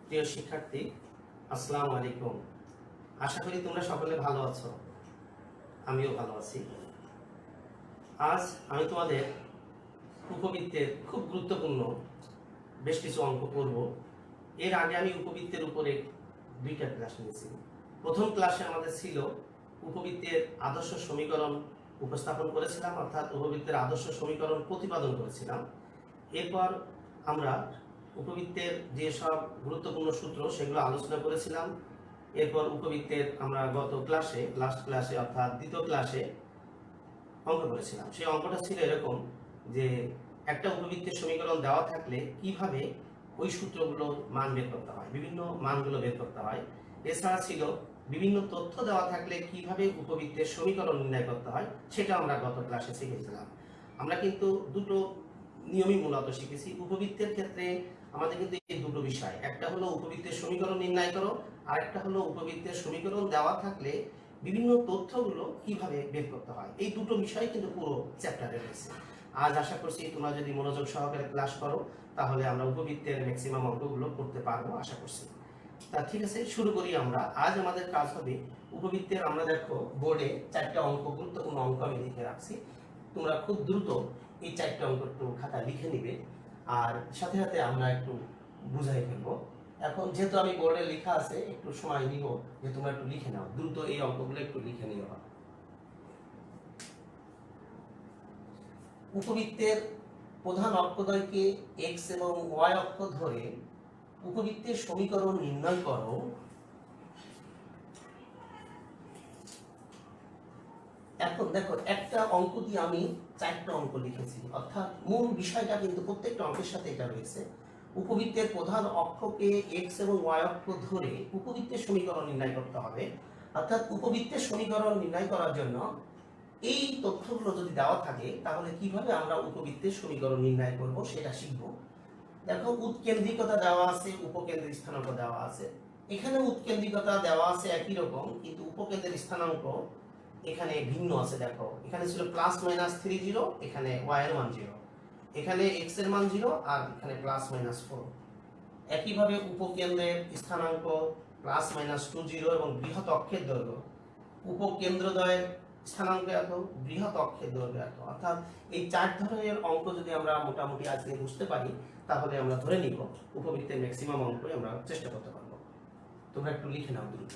প্রিয় শিক্ষার্থী, আসসালামু আলাইকুম। আশা করি তোমরা সকলে ভালো আছো, আমিও ভালো আছি। আজ আমি তোমাদের উপবৃত্তের খুব গুরুত্বপূর্ণ বেশ কিছু অঙ্ক করব। এর আগে আমি উপবৃত্তের উপরে দুইটা ক্লাস নিয়েছি। প্রথম ক্লাসে আমাদের ছিল উপবৃত্তের আদর্শ সমীকরণ উপস্থাপন করেছিলাম, অর্থাৎ উপবৃত্তের আদর্শ সমীকরণ প্রতিপাদন করেছিলাম। এরপর আমরা উপবৃত্তের যেসব গুরুত্বপূর্ণ সূত্র সেগুলো আলোচনা করেছিলাম। এরপর উপবৃত্তের আমরা গত ক্লাসে, লাস্ট ক্লাসে অর্থাৎ দ্বিতীয় ক্লাসে অঙ্ক করেছিলাম। সেই অঙ্কটা ছিল এরকম যে একটা উপবৃত্তের সমীকরণ দেওয়া থাকলে কিভাবে ওই সূত্রগুলো মান বের করতে হয়, বিভিন্ন মানগুলো বের করতে হয়। এছাড়া ছিল বিভিন্ন তথ্য দেওয়া থাকলে কিভাবে উপবৃত্তের সমীকরণ নির্ণয় করতে হয়, সেটা আমরা গত ক্লাসে শিখেছিলাম। আমরা কিন্তু দুটো নিয়মই মূলত শিখেছি। উপবৃত্তের ক্ষেত্রে আমাদের কিন্তু এই দুটো বিষয়, একটা হলো উপবৃত্তের সমীকরণ নির্ণয় করো, আর একটা হলো উপবৃত্তের সমীকরণ দেওয়া থাকলে বিভিন্ন তথ্যগুলো কিভাবে বের করতে হয়। এই দুটো বিষয় কিন্তু পুরো চ্যাপ্টারে রয়েছে। আজ আশা করছি তোমরা যদি মনোযোগ সহকারে ক্লাস করো তাহলে আমরা উপবৃত্তের ম্যাক্সিমাম অঙ্কগুলো করতে পারবো আশা করছি। তা ঠিক আছে, শুরু করি আমরা। আজ আমাদের কাজ হবে উপবৃত্তের, আমরা দেখো বোর্ডে চারটা অঙ্ক, গুরুত্বপূর্ণ অঙ্ক আমি লিখে রাখছি। তোমরা খুব দ্রুত এই চারটা অঙ্ক একটু খাতা লিখে নিবে, আর সাথে সাথে আমরা একটু বুঝাই ফেলবো। এখন যেহেতু আমি বোর্ডে লেখা আছে, একটু সময় নিব যে তোমরা একটু লিখে নাও, দ্রুত এই অঙ্কগুলো একটু লিখে নিও। উপবৃত্তের প্রধান অক্ষদ্বয়কে এক্স এবং ওয়াই অক্ষ ধরে উপবৃত্তের সমীকরণ নির্ণয় করো। এখন দেখো, একটা অঙ্ক দিয়ে আমি চারটা অঙ্ক লিখেছি, অর্থাৎ মূল বিষয়টা কিন্তু প্রত্যেকটা অঙ্কের সাথে এটা রয়েছে। উপবৃত্তের প্রধান অক্ষকে এক্স এবং ওয়াই অক্ষ ধরে উপবৃত্তের সমীকরণ নির্ণয় করতে হবে। অর্থাৎ উপবৃত্তের সমীকরণ নির্ণয় করার জন্য এই তথ্যগুলো যদি দেওয়া থাকে তাহলে কিভাবে আমরা উপবৃত্তের সমীকরণ নির্ণয় করব সেটা শিখব। দেখো, উৎকেন্দ্রিকতা দেওয়া আছে, উপকেন্দ্রিক স্থানাঙ্ক দেওয়া আছে। এখানে উৎকেন্দ্রিকতা দেওয়া আছে একই রকম, কিন্তু উপকেন্দ্রের স্থানাঙ্ক এখানে ভিন্ন আছে। দেখো, এখানে ছিল +-3 0, এখানে y এর মান 0, এখানে x এর মান 0, আর এখানে +-4। একইভাবে উপকেন্দ্রের স্থানাঙ্ক +-2 0 এবং বৃহৎ অক্ষের দৈর্ঘ্য, উপকেন্দ্রদ্বয়ের স্থানাঙ্ক এত, বৃহৎ অক্ষের দৈর্ঘ্য এত। অর্থাৎ এই চার ধরনের অঙ্ক যদি আমরা মোটামুটি আজকে বুঝতে পারি তাহলে আমরা ধরে নিব উপবৃত্তের ম্যাক্সিমাম অঙ্কই আমরা চেষ্টা করতে পারবো। তোমরা একটু লিখে নাও দ্রুত।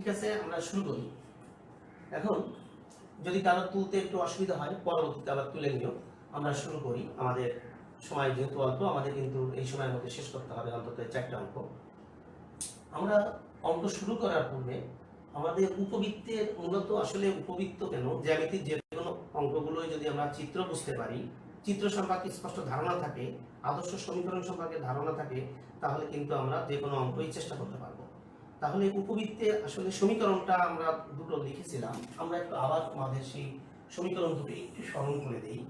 ঠিক আছে, আমরা শুরু করি। এখন যদি কারো তুলতে একটু অসুবিধা হয় পরবর্তীতে আবার তুলে নিও। আমরা শুরু করি। আমাদের সময় যেহেতু অল্প, আমাদের কিন্তু এই সময়ের মধ্যে শেষ করতে হবে অন্তত চারটা অঙ্ক। আমরা অঙ্ক শুরু করার পূর্বে আমাদের উপবৃত্তের মূলত আসলে উপবৃত্ত কেন, জ্যামিতিক যে কোনো অঙ্কগুলোই যদি আমরা চিত্র বুঝতে পারি, চিত্র সম্পর্কে স্পষ্ট ধারণা থাকে, আদর্শ সমীকরণ সম্পর্কে ধারণা থাকে, তাহলে কিন্তু আমরা যে কোনো অঙ্কই চেষ্টা করতে পারবো। তাহলে উপবৃত্তের আসলে সমীকরণটা আমরা দুটো লিখেছিলাম, আমরা একটু আবার আমাদের সেই সমীকরণ দুটো একটু স্মরণ করে দিই।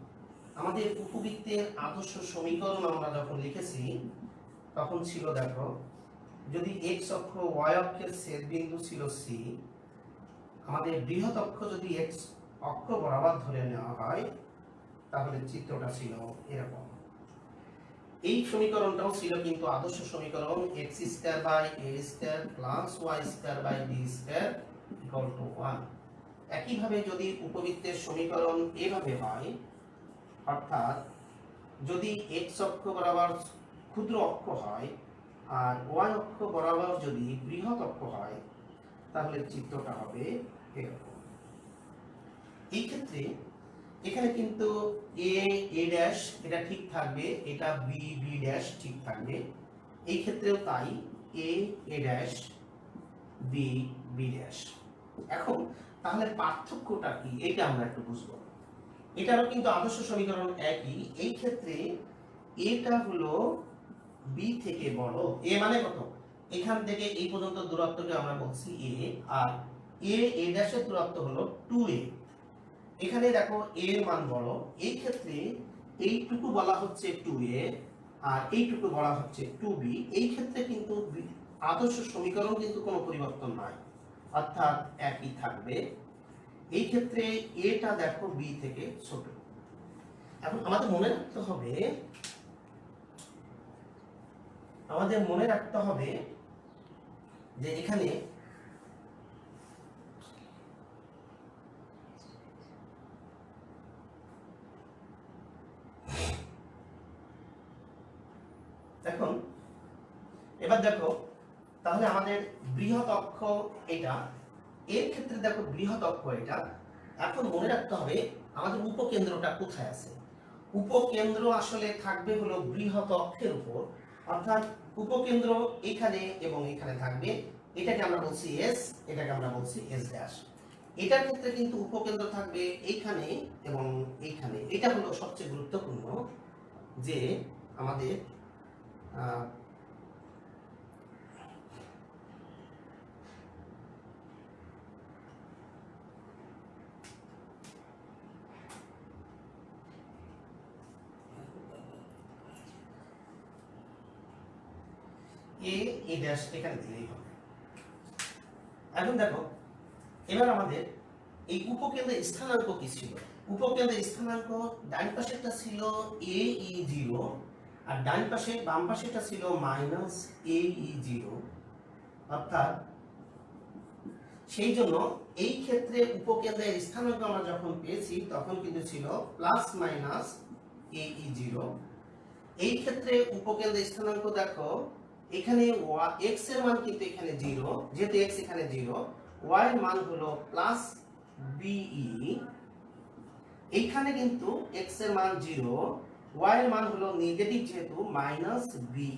আমাদের উপবৃত্তের আদর্শ সমীকরণ আমরা যখন লিখেছি তখন ছিল, দেখো, যদি x অক্ষ y অক্ষের ছেদবিন্দু ছিল c, আমাদের বৃহৎ অক্ষ যদি x অক্ষ বরাবর ধরে নেওয়া হয় তাহলে চিত্রটা ছিল এরকম। এই সমীকরণটাও ছিল কিন্তু আদর্শ সমীকরণ, x² + y² + b² = 1। একইভাবে যদি উপবৃত্তের সমীকরণ এভাবে হয়, অর্থাৎ যদি x অক্ষ বরাবর ক্ষুদ্র অক্ষ হয় আর y অক্ষ বরাবর যদি বৃহৎ অক্ষ হয় তাহলে চিত্রটা হবে এরকম। এই ক্ষেত্রে এখানে কিন্তু a এটা ঠিক থাকবে, এটা b ঠিক থাকবে। এই ক্ষেত্রেও তাই, a b এখন তাহলে পার্থক্যটা কি এটা আমরা একটু বুঝবো। এটারও কিন্তু আদর্শ সমীকরণ একই। এই ক্ষেত্রে এটা হলো b থেকে বড়। a মানে কত? এখান থেকে এই পর্যন্ত দূরত্বকে আমরা বলছি এ, আর এ ড্যাশের দূরত্ব হলো 2a। এখানে দেখো a এর মান বড়, এই ক্ষেত্রে এইটুকু বলা হচ্ছে 2a আর এইটুকু বলা হচ্ছে 2b। এই ক্ষেত্রে কিন্তু আদর্শ সমীকরণ কিন্তু কোনো পরিবর্তন নাই, অর্থাৎ একই থাকবে। এই ক্ষেত্রে এটা দেখো b থেকে ছোট। এখন আমাদের মনে রাখতে হবে যে এখানে এখন এবার দেখো তাহলে আমাদের বৃহৎ অক্ষ এটা, এর ক্ষেত্রে দেখো বৃহৎ অক্ষ এটা। এখন মনে রাখতে হবে আমাদের উপকেন্দ্রটা কোথায় আছে। উপকেন্দ্র আসলে থাকবে হলো বৃহৎ অক্ষের উপর, অর্থাৎ উপকেন্দ্র এখানে এবং এখানে থাকবে। এটাকে আমরা বলছি এস, এটাকে আমরা বলছি এস ড্যাশ। এটার ক্ষেত্রে কিন্তু উপকেন্দ্র থাকবে এইখানে এবং এইখানে। এটা হলো সবচেয়ে গুরুত্বপূর্ণ যে আমাদের এ ড্যাশ এখানে দিলেই হবে। এখন দেখো এবার আমাদের এই উপকেন্দ্রের স্থানাঙ্ক কি ছিল। উপকেন্দ্রের স্থানাঙ্ক ডান পাশেরটা ছিল ae0 আর ডান পাশে বাম পাশেটা ছিল -ae0, অর্থাৎ সেই জন্য এই ক্ষেত্রে উপকেন্দ্রের স্থানাঙ্ক আমরা যখন পেয়েছি তখন কিন্তু ছিল +-ae0। এই ক্ষেত্রে উপকেন্দ্রের স্থানাঙ্ক দেখো এখানে x এর মান কিন্তু এখানে 0, যেহেতু x এখানে 0, y এর মান হলো +be। এইখানে কিন্তু x এর মান 0, y এর মান হলো নেগেটিভ যেহেতু -be।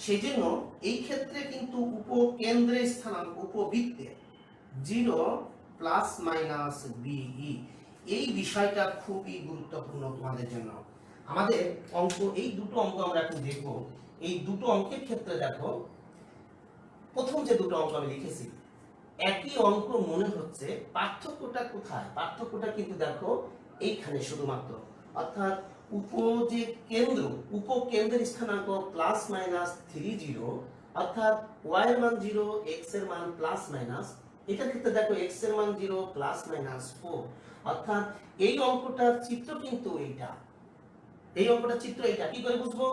সেজন্য এই ক্ষেত্রে কিন্তু উপকেন্দ্রের স্থানাঙ্ক উপবৃত্তের 0 +-be। এই বিষয়টা খুবই গুরুত্বপূর্ণ তোমাদের জন্য। আমাদের অঙ্ক, এই দুটো অঙ্ক আমরা এখন দেখব। এই দুটো অঙ্কের ক্ষেত্রে দেখো প্রথম যে দুটো অঙ্ক আমি লিখেছি একই অঙ্ক মনে হচ্ছে, পার্থক্যটা কোথায়? পার্থক্যটা কিন্তু দেখো এইখানে শুধুমাত্র, অর্থাৎ উপকেন্দ্রের স্থানাঙ্ক +-30, অর্থাৎ y এর মান 0, x এর মান +-। এটার ক্ষেত্রে দেখো x এর মান 0 +-4, অর্থাৎ এই অঙ্কটার চিত্র কিন্তু এইটা। এই অঙ্কটার চিত্র এইটা। কি করে বুঝবো?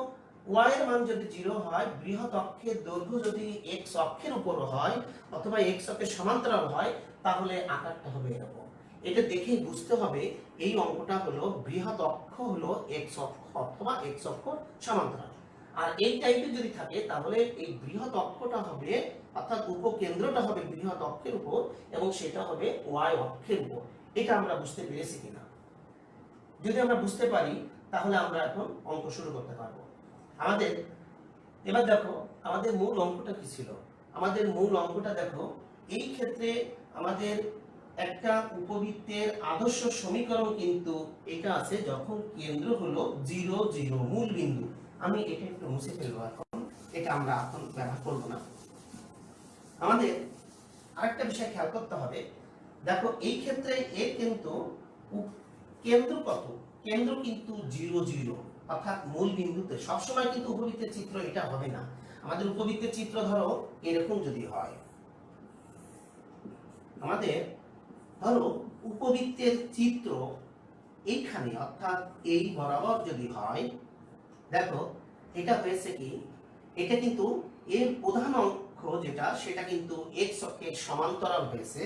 y এর মান যদি 0 হয়, বৃহৎ অক্ষের দৈর্ঘ্য যদি x অক্ষের উপর হয় অথবা x অক্ষের সমান্তরাল হয়, তাহলে আকারটা হবে এরকম। এটা দেখেই বুঝতে হবে এই অঙ্কটা হলো বৃহৎ অক্ষ হলো x অক্ষ অথবা x অক্ষ সমান্তরাল। আর এই টাইপের যদি থাকে তাহলে এই বৃহৎ অক্ষটা হবে, অর্থাৎ উপকেন্দ্রটা হবে বৃহৎ অক্ষের উপর এবং সেটা হবে y অক্ষের উপর। এটা আমরা বুঝতে পেরেছি কিনা? যদি আমরা বুঝতে পারি তাহলে আমরা এখন অঙ্ক শুরু করতে পারবো। আমাদের এবার দেখো আমাদের মূল অঙ্কটা কি ছিল। আমাদের মূল অঙ্কটা দেখো এই ক্ষেত্রে আমাদের একটা উপবৃত্তের আদর্শ সমীকরণ কিন্তু এটা আছে যখন কেন্দ্র হলো 0 0 মূল বিন্দু। আমি এটা একটু মুছে ফেলবো, এখন এটা আমরা এখন ব্যবহার করব না। আমাদের আরেকটা বিষয় খেয়াল করতে হবে, দেখো এই ক্ষেত্রে এর কিন্তু কেন্দ্র কত? কেন্দ্র কিন্তু 0 0, অর্থাৎ মূল বিন্দুতে। সবসময় কিন্তু উপবৃত্তের চিত্র এটা হবে না। আমাদের উপবৃত্তের চিত্র ধরো এরকম যদি হয়, আমাদের ধরো উপবৃত্তের চিত্র এইখানে, অর্থাৎ এই বরাবর যদি হয়, দেখো এটা হয়েছে কি, এটা কিন্তু এর প্রধান অক্ষ যেটা সেটা কিন্তু x অক্ষের সমান্তরাল হয়েছে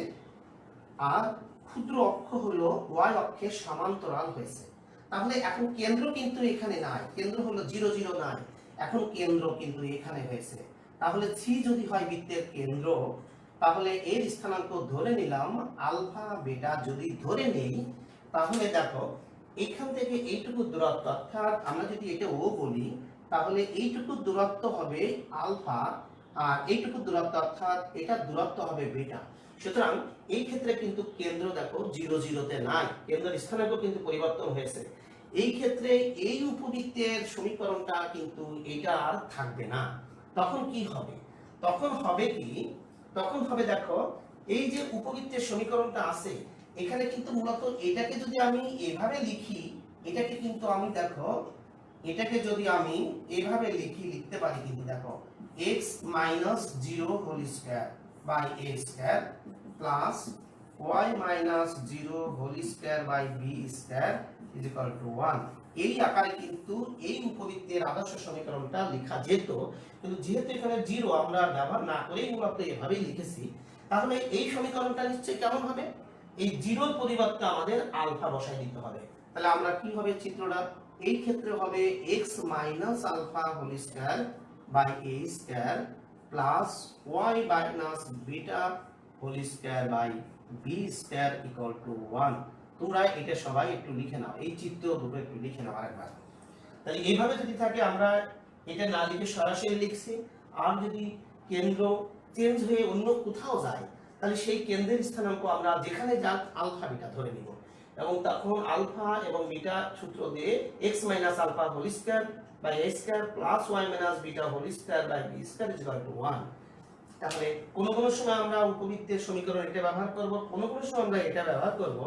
আর ক্ষুদ্র অক্ষ হলো y অক্ষের সমান্তরাল হয়েছে। তাহলে এখন কেন্দ্র কিন্তু এখানে নাই, কেন্দ্র হলো 0 0 নাই, এখন কেন্দ্র কিন্তু এখানে হয়েছে। তাহলে সি যদি হয় বৃত্তের কেন্দ্র, তাহলে এর স্থানাঙ্ক ধরে নিলাম আলফা বেটা যদি ধরে নেই, তাহলে দেখো এখান থেকে এইটুকু দূরত্ব, অর্থাৎ আমরা যদি এটা ও বলি তাহলে এইটুকু দূরত্ব হবে আলফা আর এইটুকু দূরত্ব অর্থাৎ এটা দূরত্ব হবে বেটা। সুতরাং এই ক্ষেত্রে কিন্তু কেন্দ্র দেখো 0 0 তে নাই, কেন্দ্রের স্থানাঙ্ক কিন্তু পরিবর্তন হয়েছে। এই ক্ষেত্রে এই উপবৃত্তের সমীকরণটা কিন্তু এটা আর থাকবে না। তখন কি হবে? তখন হবে কি, তখন হবে দেখো এই যে উপবৃত্তের সমীকরণটা আছে এখানে কিন্তু মূলত এটাকে যদি আমি এভাবে লিখি, এটাকে কিন্তু আমি দেখো এটাকে যদি আমি এভাবে লিখতে পারি কিন্তু দেখো x - 0 whole square by a square plus y - 0 whole square by b square is equal to 1। এই আকারে কিন্তু এই উপবৃত্তের আদর্শ সমীকরণটা লেখা যেত, কিন্তু যেহেতু এখানে 0 আমরা ব্যবহার না করেই মূলত এভাবেই লিখেছি, তাহলে এই সমীকরণটা নিশ্চয়ই কেমন হবে, এই 0 এর পরিবর্তে আমাদের আলফা বসাই দিতে হবে। তাহলে আমরা কি হবে চিত্রটা, এই ক্ষেত্রে হবে x minus alpha whole square by a square plus y minus beta whole square by b square equal to 1। তোমরা এটা সবাই একটু লিখে নাও, এই চিত্র দুটো একটু লিখে নাও আরেকবার। তাহলে এইভাবে যদি থাকে আমরা এটা না লিখে সরাসরি লিখছি, আর যদি কেন্দ্র চেঞ্জ হয়ে অন্য কোথাও যায় তাহলে সেই কেন্দ্রের স্থানাঙ্ক আমরা যেখানে যাক আলফা বিটা ধরে নিব, এবং তখন আলফা এবং বিটা সূত্র দিয়ে x minus alpha whole square by a square plus y minus beta whole square by b square is equal to 1। তাহলে কোন কোন সময় আমরা উপবৃত্তের সমীকরণ এটা ব্যবহার করব, কোন কোন সময় আমরা এটা ব্যবহার করব,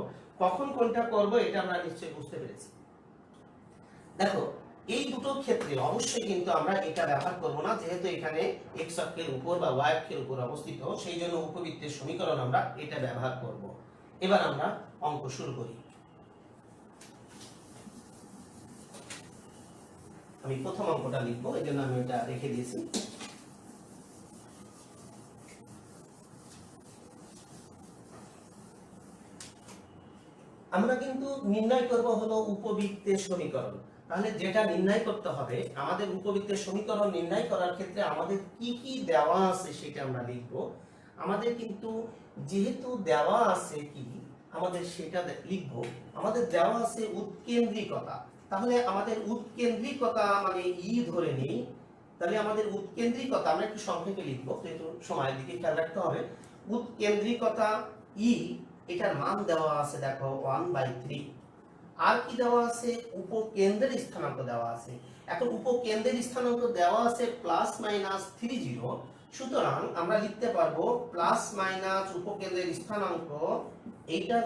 কখন কোনটা করব এটা আমরা নিশ্চয়ই বুঝতে পেরেছি। দেখো এই দুটো ক্ষেত্রে অবশ্যই কিন্তু আমরা এটা ব্যবহার করব না, যেহেতু এখানে x অক্ষের উপর বা y অক্ষের উপর অবস্থিত, সেই জন্য উপবৃত্তের সমীকরণ আমরা এটা ব্যবহার করব। এবার আমরা অঙ্ক শুরু করি। আমি প্রথম অঙ্কটা লিখবো, এই জন্য আমি এটা রেখে দিয়েছি। আমরা কিন্তু নির্ণয় করব হলো উপবৃত্তের সমীকরণ। তাহলে যেটা নির্ণয় করতে হবে, আমাদের উপবৃত্তের সমীকরণ নির্ণয় করার ক্ষেত্রে আমাদের কি কি দেওয়া আছে সেটা আমরা লিখব। আমাদের কিন্তু যেহেতু দেওয়া আছে কি আমাদের সেটা লিখব। আমাদের দেওয়া আছে উৎকেন্দ্রিকতা, তাহলে আমাদের উৎকেন্দ্রিকতা মানে ই ধরে নিই। তাহলে আমাদের উৎকেন্দ্রিকতা আমরা একটু সংক্ষেপে লিখব, যেহেতু সময়ের দিকে খেয়াল রাখতে হবে। উৎকেন্দ্রিকতা ই, এটার মান দেওয়া আছে দেখো 1/3। আর কি দেওয়া আছে, উপকেন্দ্রের স্থানাঙ্ক দেওয়া আছে। এখন উপকেন্দ্রের স্থানাঙ্ক দেওয়া আছে প্লাস মাইনাস 30। সুতরাং আমরা লিখতে পারবো প্লাস মাইনাস উপকেন্দ্রের স্থানাঙ্ক এইটা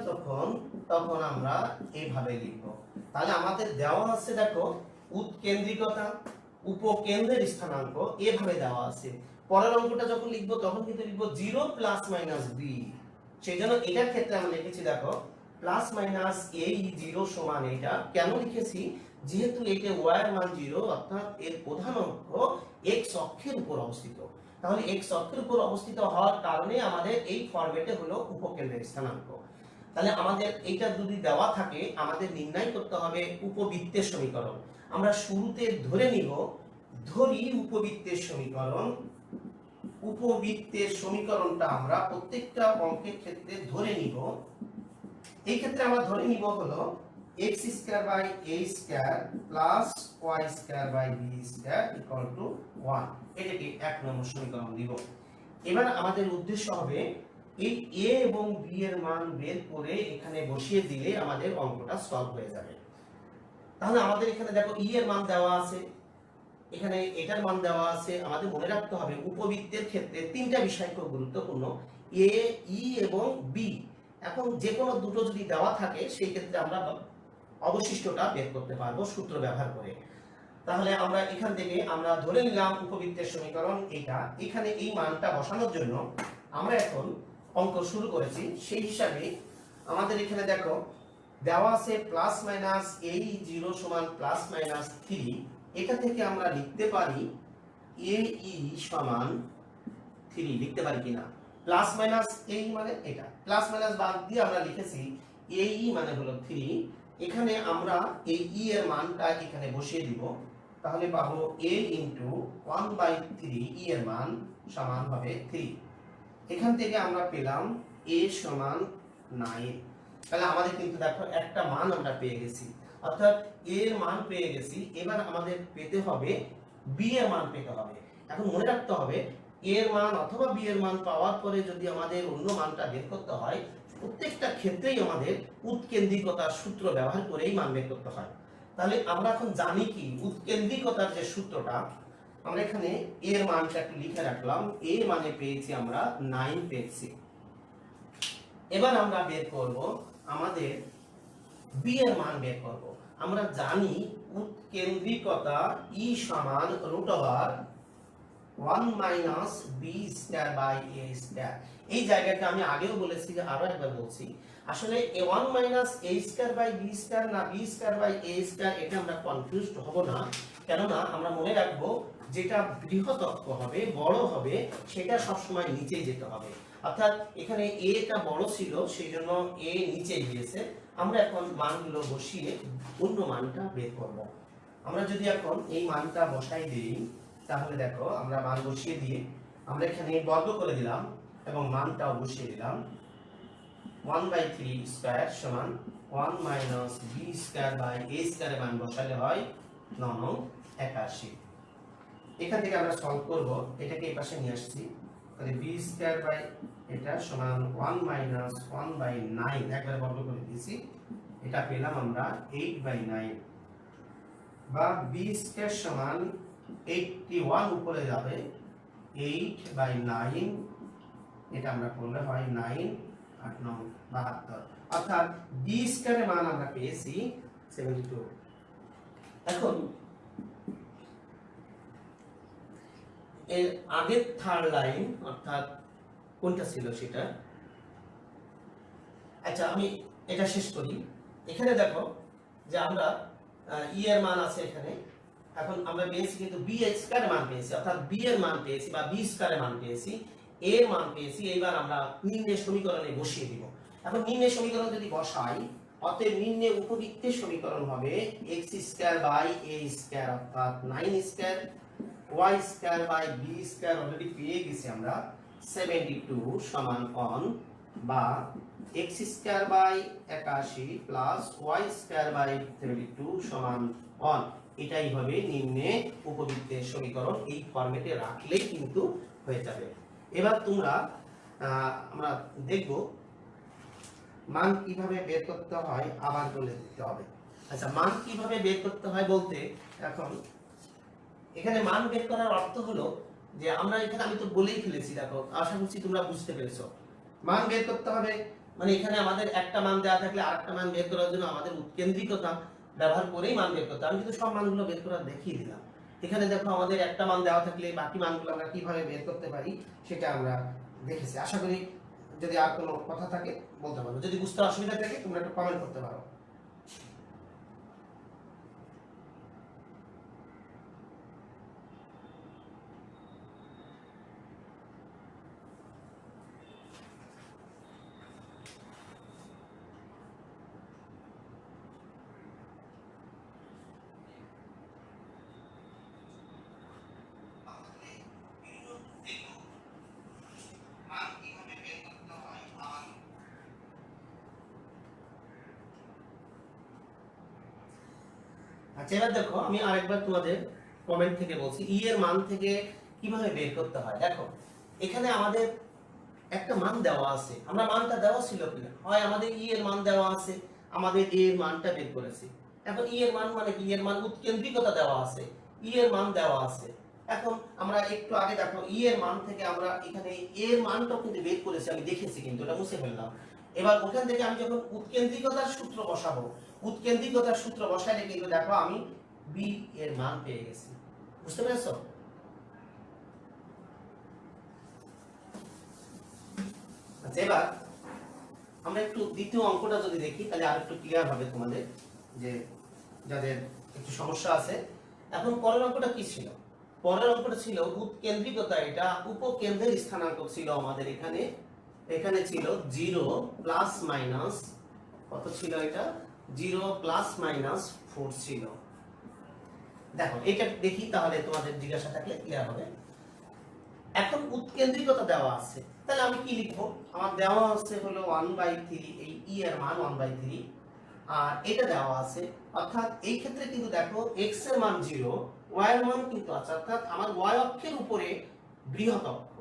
তখন আমরা এইভাবে লিখব। তাহলে আমাদের দেওয়া আছে দেখো উৎকেন্দ্রিকতা উপকেন্দ্রের স্থানাঙ্ক এভাবে দেওয়া আছে। পরের অঙ্কটা যখন লিখবো তখন কিন্তু লিখবো 0 প্লাস মাইনাস b। সেই জন্য এটার ক্ষেত্রে আমরা লিখেছি দেখো প্লাস মাইনাস এই 0 সমান এটা কেন লিখেছি, যেহেতু এটা y এর মান 0 অর্থাৎ এর প্রধান অক্ষ x অক্ষের উপর অবস্থিত। তাহলে x অক্ষের উপর অবস্থিত হওয়ার কারণে আমাদের এই ফরম্যাটে হলো উপকেন্দ্রের স্থানাঙ্ক। তাহলে আমাদের এইটা যদি দেওয়া থাকে আমাদের নির্ণয় করতে হবে উপবৃত্তের সমীকরণ। আমরা শুরুতে ধরে নিব, ধরি উপবৃত্তের সমীকরণ। উপবৃত্তের সমীকরণটা আমরা প্রত্যেকটা অঙ্কের ক্ষেত্রে ধরে নিব। এই ক্ষেত্রে আমরা ধরে নিব হলো x square by a square plus y square by b square equal to 1। এটাকে এক নম্বর সমীকরণ দিব। এবার আমাদের উদ্দেশ্য হবে এই a এবং b এর মান বের করে এখানে বসিয়ে দিলে আমাদের অঙ্কটা সলভ হয়ে যাবে। তাহলে আমাদের এখানে দেখো e এর মান দেওয়া আছে, এখানে এটার মান দেওয়া আছে। আমাদের মনে রাখতে হবে উপবৃত্তের ক্ষেত্রে তিনটা বিষয় খুব গুরুত্বপূর্ণ, a, e এবং b। এখন যে কোনো দুটো যদি দেওয়া থাকে সেই ক্ষেত্রে আমরা অবশিষ্টটা বের করতে পারবো সূত্র ব্যবহার করে। তাহলে আমরা এখান থেকে আমরা ধরে নিলাম উপবৃত্তের সমীকরণ এটা। এখানে এই মানটা বসানোর জন্য আমরা এখন অঙ্ক শুরু করেছি। সেই হিসাবে আমাদের এখানে দেখো দেওয়া আছে প্লাস মাইনাস এই 0 সমান প্লাস মাইনাস 3। এটা থেকে আমরা লিখতে পারি a e সমান 3 লিখতে পারি কিনা। প্লাস মাইনাস এই মানে এটা প্লাস মাইনাস বাদ দিয়ে আমরা লিখেছি a e মানে হলো 3। এখানে আমরা এই e এর মানটা এখানে বসিয়ে দিব, তাহলে পাবো a ইনটু 1/3 e এর মান সমান হবে 3। এখান থেকে আমরা পেলাম a সমান 9। তাহলে আমাদের কিন্তু দেখো একটা মান আমরা পেয়ে গেছি, অর্থাৎ a এর মান পেয়ে গেছি। এবার আমাদের পেতে হবে b এর মান পেতে হবে। এখন মনে রাখতে হবে a এর মান অথবা b এর মান পাওয়ার পরে যদি আমাদের অন্য মানটা বের করতে হয়, প্রত্যেকটা ক্ষেত্রেই আমাদের উৎকেন্দ্রিকতার সূত্র ব্যবহার করেই মান বের করতে হয়। তাহলে আমরা এখন জানি কি উৎকেন্দ্রিকতার যে সূত্রটা, আমরা এখানে এর মানটা একটু লিখে রাখলাম, এর মানে পেয়েছি আমরা 9 পেয়েছি। এবার আমরা বের করব আমাদের বি এর মান বের করব। আমরা জানি উৎকেন্দ্রিকতা E সমান √1 minus B square by A square. এই জায়গাটা আমি আগেও বলেছি, যে আরো একবার বলছি, আসলে a1 minus a square by b square না b square by a square, এটা আমরা কনফিউজড হব না। কেননা আমরা মনে রাখবো যেটা বৃহত্তর হবে, বড় হবে, সেটা সবসময় নিচে যেতে হবে। অর্থাৎ এখানে a টা বড় ছিল, সেই জন্য a নিচে গিয়েছে। আমরা এখন মানগুলো বসিয়ে অন্য মানটা বের করব। আমরা যদি এখন এই মানটা বসাই দিই, তাহলে দেখো আমরা মান বসিয়ে দিয়ে আমরা এখানে বর্গ করে দিলাম এবং মানটাও বসিয়ে দিলাম। 1/3 স্কয়ার সমান 1 মাইনাস বি স্কয়ার বাই এ স্কয়ারের মান বসালে হয় 981। এখান থেকে আমরা সলভ করব, এটাকে এই পাশে নিয়ে আসছি, তাহলে বি স্কয়ার বাই এটা সমান 1 মাইনাস 1/9, একবার বর্গ করে দিয়েছি, এটা পেলাম আমরা 8/9, বা বি স্কয়ার সমান 81 উপরে যাবে 8/9, এটা আমরা করলে হয় 9 8 9 72, অর্থাৎ বি স্কয়ারের মান আমরা পেয়েছি 72। এখন এর আগের থার্ড লাইন অর্থাৎ কোনটা ছিল সেটা, আচ্ছা আমি এটা শেষ করি। এখানে দেখো যে আমরা ই এর মান আছে এখানে, এখন আমরা পেয়েছি কিন্তু বি স্কয়ারের মান পেয়েছি, অর্থাৎ বি এর মান পেয়েছি বা বি স্কয়ারের মান পেয়েছি, এ এর মান পেয়েছি। এইবার আমরা নির্ণয় সমীকরণে বসিয়ে দিব। এখন নির্ণয় সমীকরণ যদি বসাই, অতএব নির্ণয় উপবৃত্তের সমীকরণ হবে x square by a square, অর্থাৎ 9 square, y square by b square already পেয়ে গেছি আমরা 72 সমান 1, বা x square by 81 plus y square by 72 সমান 1। এটাই হবে নিম্নে উপবৃত্তের সমীকরণ। এই ফরম্যাটে রাখলেই কিন্তু হয়ে যাবে। এবার তোমরা আমরা দেখব মান কিভাবে বের করতে হয়, আবার বলে দিতে হবে। আচ্ছা, মান কিভাবে বের করতে হয় বলতে, এখন এখানে মান বের করার অর্থ হলো যে আমরা এখানে, আমি তো বলেই ফেলেছি, দেখো আশা করছি তোমরা বুঝতে পেরেছো। মান বের করতে হবে মানে এখানে আমাদের একটা মান দেওয়া থাকলে আরেকটা মান বের করার জন্য আমাদের উৎকেন্দ্রিকতা ব্যবহার করেই মান বের করতে হবে। আমি কিন্তু সব মানগুলো বের করা দেখিয়ে দিলাম। এখানে দেখো আমাদের একটা মান দেওয়া থাকলে বাকি মানগুলো আমরা কিভাবে বের করতে পারি সেটা আমরা দেখেছি। আশা করি যদি আর কোনো কথা থাকে বলতে পারো, যদি বুঝতে অসুবিধা থাকে তোমরা একটু কমেন্ট করতে পারো। আচ্ছা, এবার দেখো আমি আরেকবার তোমাদের কমেন্ট থেকে বলছি ই এর মান থেকে কিভাবে বের করতে হয়। দেখো এখানে আমাদের একটা মান দেওয়া আছে, আমরা মানটা দেওয়া ছিল কিনা, হয় আমাদের ই এর মান দেওয়া আছে, আমাদের এ এর মানটা বের করেছি। এখন ই এর মান মানে কি, এর মান উৎকেন্দ্রিকতা দেওয়া আছে, ই এর মান দেওয়া আছে। এখন আমরা একটু আগে দেখো ই এর মান থেকে আমরা এখানে এ এর মানটাও কিন্তু বের করেছি, আমি দেখেছি কিন্তু এটা মুছে ফেললাম। এবার ওখান থেকে আমি যখন উৎকেন্দ্রিকতার সূত্র বসাবো, উৎকেন্দ্রিকতার সূত্র বসাইলে কিন্তু দেখো আমি বি এর মান পেয়ে গেছি। বুঝতে পেরেছো? আচ্ছা, এবার আমরা একটু দ্বিতীয় অঙ্কটা যদি দেখি তাহলে আর একটু ক্লিয়ার হবে তোমাদের, যে যাদের একটু সমস্যা আছে। এখন পরের অঙ্কটা কি ছিল? পরের অঙ্কটা ছিল উৎকেন্দ্রিকতা, এটা উপকেন্দ্রের স্থানাঙ্ক ছিল আমাদের এখানে। এখানে ছিল 0 প্লাস মাইনাস কত ছিল, এটা 0 প্লাস মাইনাস 4 ছিল। দেখো এটা দেখি তাহলে তোমাদের জিজ্ঞাসা থাকলে ক্লিয়ার হবে। এখন উৎকেন্দ্রিকতা দেওয়া আছে, তাহলে আমি কি লিখবো? আমার দেওয়া আছে হলো 1/3, এই ই এর মান 1/3, আর এটা দেওয়া আছে। অর্থাৎ এই ক্ষেত্রে কিন্তু দেখো x এর মান 0, y এর মান কিন্তু আছে, অর্থাৎ আমার y অক্ষের উপরে বৃহৎ অক্ষ।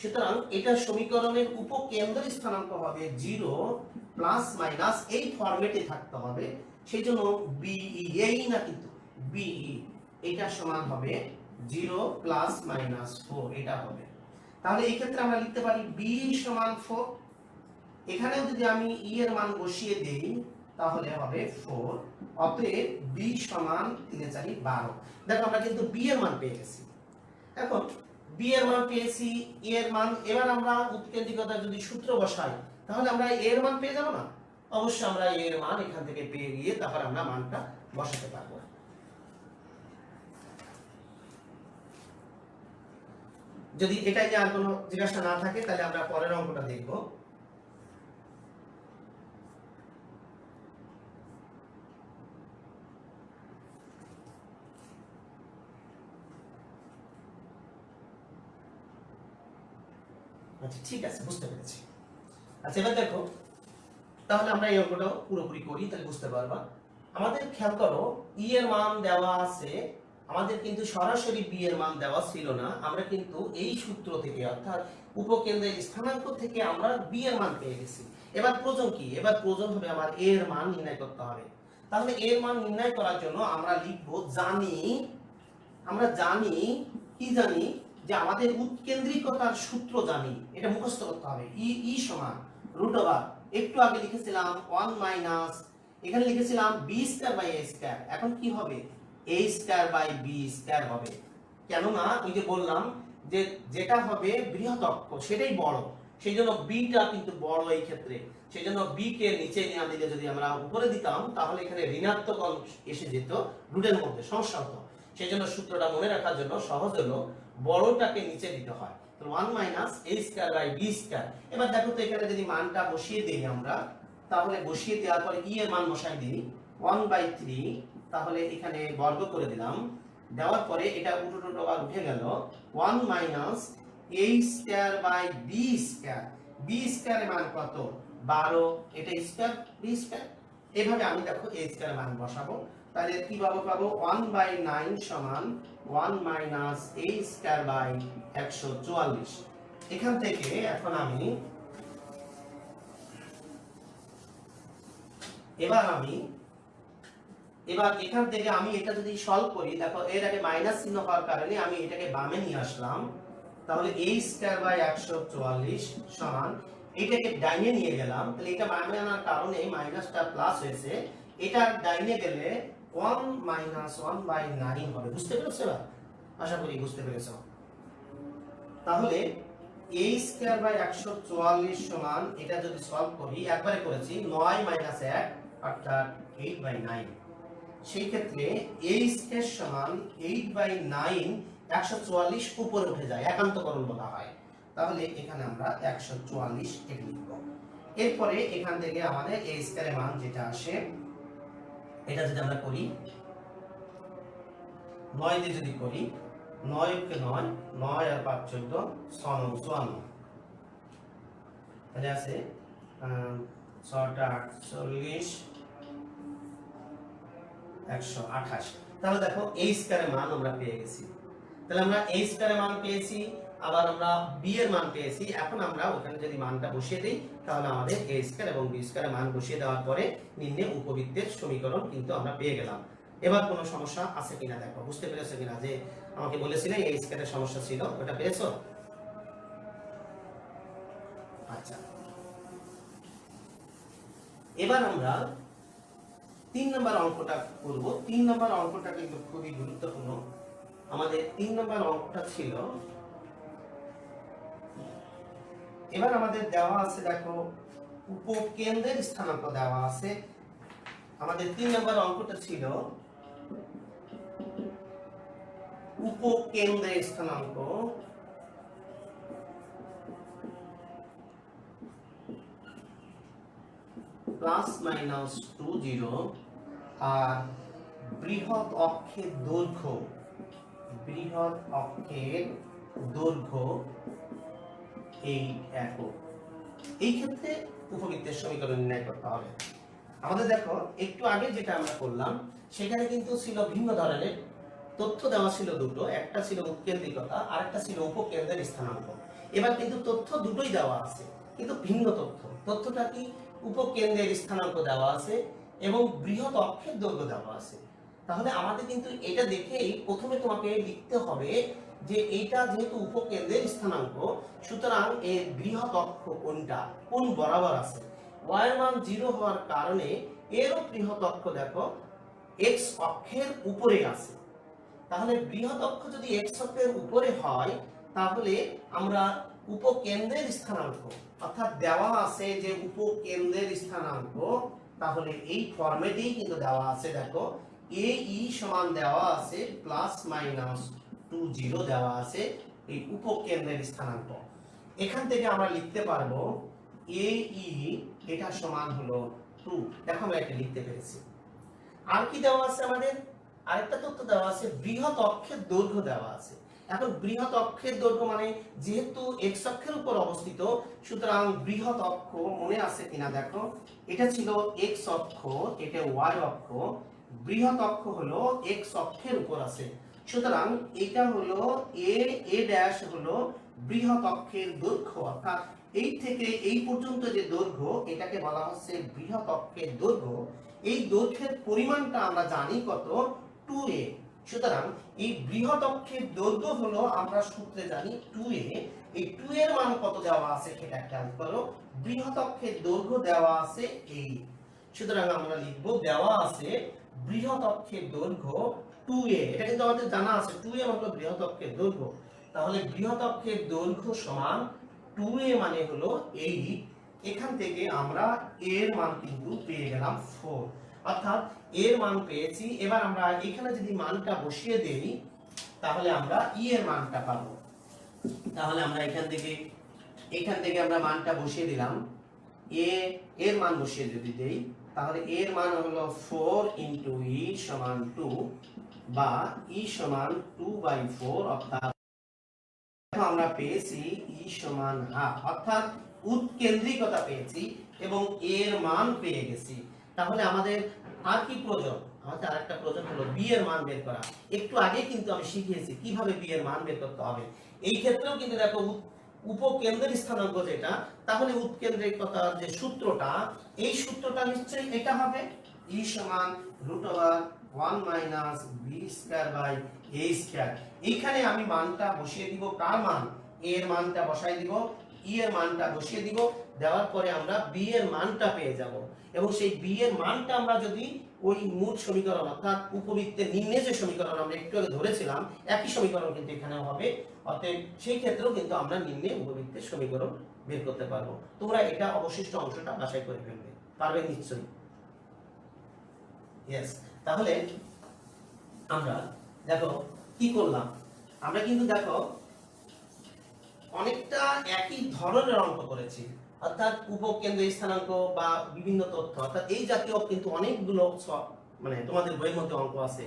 সুতরাং এটা সমীকরণের উপকেন্দ্র স্থানাঙ্ক হবে 0 প্লাস মাইনাস, এই ফরম্যাটে থাকতে হবে। সেই জন্য বিই, এই না কিন্তু বিই, এটা সমান হবে 0 প্লাস মাইনাস 4 এটা হবে। তাহলে এই ক্ষেত্রে আমরা লিখতে পারি b সমান 4। এখানেও যদি আমি e এর মান বসিয়ে দেই তাহলে হবে 4। অতএব b সমান 3 4 12। দেখো আমরা কিন্তু b এর মান পেয়ে গেছি। এখন b এর মান পেয়েছি, e এর মান, এবার আমরা উৎকেন্দ্রিকতার যদি সূত্র বসাই তাহলে আমরা a এর মান পেয়ে যাব না? অবশ্যই আমরা a এর মান এখান থেকে পেয়ে গিয়ে তারপর আমরা মানটা বসাতে পারবো। যদি এটা নিয়ে আর কোনো জিজ্ঞাসা না থাকে তাহলে আমরা পরের অঙ্কটা দেখব। আচ্ছা ঠিক আছে, বুঝতে পেরেছি। আচ্ছা এবার দেখো, তাহলে আমরা এই অঙ্কটা পুরোপুরি করি, তাহলে বুঝতে পারবা। আমাদের খেয়াল করো, ই এর মান দেওয়া আছে, আমাদের কিন্তু সরাসরি বি এর মান দেওয়া ছিল না। আমরা কিন্তু এই সূত্র থেকে অর্থাৎ উপকেন্দ্রের স্থানাঙ্ক থেকে আমরা বি এর মান পেয়ে গেছি। এবার প্রয়োজন কি? এবার প্রয়োজন হবে আমার এ এর মান নির্ণয় করতে হবে। তাহলে এর মান নির্ণয় করার জন্য আমরা লিখবো, আমরা জানি কি জানি যে আমাদের উৎকেন্দ্রিকতার সূত্র জানি, এটা মুখস্থ করতে হবে। ই সমান রুট ওভার, একটু আগে লিখেছিলাম 1 মাইনাস, এখানে লিখেছিলাম B square by A square. এখন কি হবে? A square by B square হবে। কেননা ওই যে বললাম যে যেটা হবে বৃহৎ অক্ষ সেটাই বড়, সেই জন্য বিটা কিন্তু বড় এই ক্ষেত্রে। সেই জন্য বি কে নিচে নিয়ে দিলে, যদি আমরা উপরে দিতাম তাহলে এখানে ঋণাত্মক অংশ এসে যেত, রুটের মধ্যে সমস্যা হতো। সেই জন্য সূত্রটা মনে রাখার জন্য সহজ হলো বড়টাকে নিচে দিতে হয়। তো 1 minus a square by b square. এবার দেখো তো এখানে যদি মানটা বসিয়ে দেই আমরা, তাহলে বসিয়ে দেওয়ার পরে e এর মান বসাই দিই 1/3, তাহলে এখানে বর্গ করে দিলাম। দেওয়ার পরে এটা উল্টো আবার উঠে গেল 1 minus a square by b square. b স্কয়ারের মান কত? 12, এটা স্কয়ার b স্কয়ার। এভাবে আমি দেখো a স্কয়ারের মান বসাবো। তাহলে কি পাবো 1/9 সমান 1 মাইনাস a স্কয়ার বাই 144। এখান থেকে এখন আমি এবার এখান থেকে আমি এটা যদি সলভ করি, দেখো এর আগে মাইনাস চিহ্ন হওয়ার কারণে আমি এটাকে বামে নিয়ে আসলাম। তাহলে a স্কয়ার বাই 144 সমান, এটাকে ডাইনে নিয়ে গেলাম, তাহলে এটা বামে আনার কারণে মাইনাসটা প্লাস হয়েছে। এটা ডাইনে গেলে 1 মাইনাস 1/9 হবে। বুঝতে পেরেছো? আশা করি বুঝতে পেরেছো। তাহলে a স্কয়ার বাই 144 সমান, এটা যদি সলভ করি, একবারে করেছি 9 মাইনাস 1 অর্থাৎ 8/9। সেই ক্ষেত্রে a স্কয়ার সমান 8/9, 144 উপরে উঠে যায়, একান্তকরণ বলা হয়। তাহলে এখানে আমরা 144 এটা লিখব। এরপরে এখান থেকে আমাদের a স্কয়ারের মান যেটা আসে, এটা যদি আমরা করি 9 দিয়ে যদি করি, 9 কে 9, 9 আর 5 14, 54। তাহলে আছে 6টা 48, 128। তাহলে দেখো a স্কয়ারের মান আমরা পেয়ে গেছি। তাহলে আমরা a স্কয়ারের মান পেয়েছি, আবার আমরা b এর মান পেয়েছি। এখন আমরা ওখানে যদি মানটা বসিয়ে দেই তাহলে আমাদের a স্কয়ার এবং b স্কয়ারের মান বসিয়ে দেওয়ার পরে নিম্নে উপবৃত্তের সমীকরণ কিন্তু আমরা পেয়ে গেলাম। এবার কোনো সমস্যা আছে কিনা দেখো, বুঝতে পেরেছো কিনা? যে আমাকে বলেছিলে a স্কয়ারের সমস্যা ছিল, ওটা পেয়েছো? আচ্ছা, এবার আমরা 3 নম্বর অঙ্কটা করব। 3 নম্বর অঙ্কটা কিন্তু খুবই গুরুত্বপূর্ণ। আমাদের 3 নম্বর অঙ্কটা ছিল, এবার আমাদের দেওয়া আছে, দেখো উপকেন্দ্রের স্থানাঙ্ক দেওয়া আছে। আমাদের 3 নম্বর অঙ্কটা ছিল উপকেন্দ্রের স্থানাঙ্ক প্লাস মাইনাস 2 0 আর বৃহৎ অক্ষের দৈর্ঘ্য, এই একক। এই ক্ষেত্রে উপবৃত্তের সমীকরণ নির্ণয় করতে হবে। আমাদের দেখো একটু আগে যেটা আমরা করলাম সেখানে কিন্তু ছিল ভিন্ন ধরনের তথ্য দেওয়া ছিল দুটো, একটা ছিল উৎকেন্দ্রিকতা আর একটা ছিল উপকেন্দ্রের স্থানাঙ্ক। এবার কিন্তু তথ্য দুটোই দেওয়া আছে কিন্তু ভিন্ন তথ্য। তথ্যটা কি? উপকেন্দ্রের স্থানাঙ্ক দেওয়া আছে এবং বৃহৎ অক্ষের দৈর্ঘ্য দেওয়া আছে। তাহলে আমাদের কিন্তু এটা দেখেই প্রথমে তোমাকে লিখতে হবে যে এইটা যেহেতু উপকেন্দ্রের স্থানাঙ্ক, সুতরাং এর বৃহৎ অক্ষ কোনটা, কোন বরাবর আছে। y এর মান 0 হওয়ার কারণে এরও বৃহৎ অক্ষ দেখো x অক্ষের উপরে আছে। তাহলে বৃহৎ অক্ষ যদি x অক্ষের উপরে হয় তাহলে আমরা উপকেন্দ্রের স্থানাঙ্ক, অর্থাৎ দেওয়া আছে যে উপকেন্দ্রের স্থানাঙ্ক, তাহলে এই ফরম্যাটেই কিন্তু দেওয়া আছে। দেখো AE সমান দেওয়া আছে +-20 দেওয়া আছে এই উপকেন্দ্রের স্থানাঙ্ক। এখান থেকে আমরা লিখতে পারবো AE এটা সমান হলো 2। দেখো আমরা এটা লিখতে পেরেছি। আর কি দেওয়া আছে আমাদের, আরেকটা তথ্য দেওয়া আছে, বৃহৎ অক্ষের দৈর্ঘ্য দেওয়া আছে। এখন বৃহৎ অক্ষের দৈর্ঘ্য মানে যেহেতু x অক্ষের উপর অবস্থিত, সুতরাং বৃহৎ অক্ষ মনে আছে কিনা দেখো, এটা ছিল x অক্ষ, এটা y অক্ষ, বৃহৎ অক্ষ হলো x অক্ষের উপর আছে। সুতরাং এটা হলো a ড্যাশ হলো বৃহৎ অক্ষের দৈর্ঘ্য, অর্থাৎ এই থেকে এই পর্যন্ত যে দৈর্ঘ্য এটাকে বলা হচ্ছে বৃহৎ অক্ষের দৈর্ঘ্য। এই দৈর্ঘ্যের পরিমাণটা আমরা জানি কত, 2a। সুতরাং এই বৃহৎ অক্ষের দৈর্ঘ্য হলো আমরা সূত্রে জানি 2a। এই 2 এর মান কত দেওয়া আছে সেটা খেয়াল করো, বৃহৎ অক্ষের দৈর্ঘ্য দেওয়া আছে এই। সুতরাং আমরা লিখব দেওয়া আছে বৃহৎ অক্ষের দৈর্ঘ্য 2a। এটা কিন্তু আমাদের জানা আছে 2a হলো বৃহৎ অক্ষের দৈর্ঘ্য। তাহলে বৃহৎ অক্ষের দৈর্ঘ্য সমান 2a মানে হলো 8। এখান থেকে আমরা এর মান কিন্তু পেয়ে গেলাম 4, অর্থাৎ এর মান পেয়েছি। এবার আমরা এখানে যদি মানটা বসিয়ে দেই তাহলে আমরা ই এর মানটা পাবো। তাহলে আমরা এখান থেকে আমরা মানটা বসিয়ে দিলাম, এ এর মান বসিয়ে যদি দেই তাহলে এর মান হলো 4 * e = 2 বা e = 2/4, অর্থাৎ আমরা পেয়েছি e = হাফ, অর্থাৎ উৎকেন্দ্রিকতা পেয়েছি এবং এর মান পেয়ে গেছি। তাহলে আমাদের আর কি প্রয়োজন, আমাদের আরেকটা প্রয়োজন হলো b এর মান বের করা। একটু আগে কিন্তু আমি শিখিয়েছি কিভাবে b এর মান বের করতে হবে। এই ক্ষেত্রেও কিন্তু দেখো উপকেন্দ্রের স্থানাঙ্ক যেটা, তাহলে উৎকেন্দ্রিকতার যে সূত্রটা, এই সূত্রটা নিশ্চয়ই এটা হবে e √1 - b²/a²। এইখানে আমি মানটা বসিয়ে দিব, কার মান, এর মানটা বসাই দিব, ই এর মানটা বসিয়ে দিব, দেওয়ার পরে আমরা b এর মানটা পেয়ে যাব। এবং সেই b এর মানটা আমরা যদি ওই মূল সমীকরণ, অর্থাৎ উপবৃত্তের নিম্নে যে সমীকরণ আমরা একটু আগে ধরেছিলাম, একই সমীকরণ কিন্তু এখানেও হবে। অতএব সেই ক্ষেত্রেও কিন্তু আমরা নিম্নে উপবৃত্তের সমীকরণ বের করতে পারবো। তোমরা এটা অবশিষ্ট অংশটা বাছাই করে ফেলবে, পারবে নিশ্চয়ই। ইয়েস, তাহলে আমরা দেখো কি করলাম, আমরা কিন্তু দেখো অনেকটা একই ধরনের অঙ্ক করেছি, অর্থাৎ উপকেন্দ্রের স্থানাঙ্ক বা বিভিন্ন তথ্য, অর্থাৎ এই জাতীয় কিন্তু অনেকগুলো মানে তোমাদের বইয়ের মধ্যে অঙ্ক আছে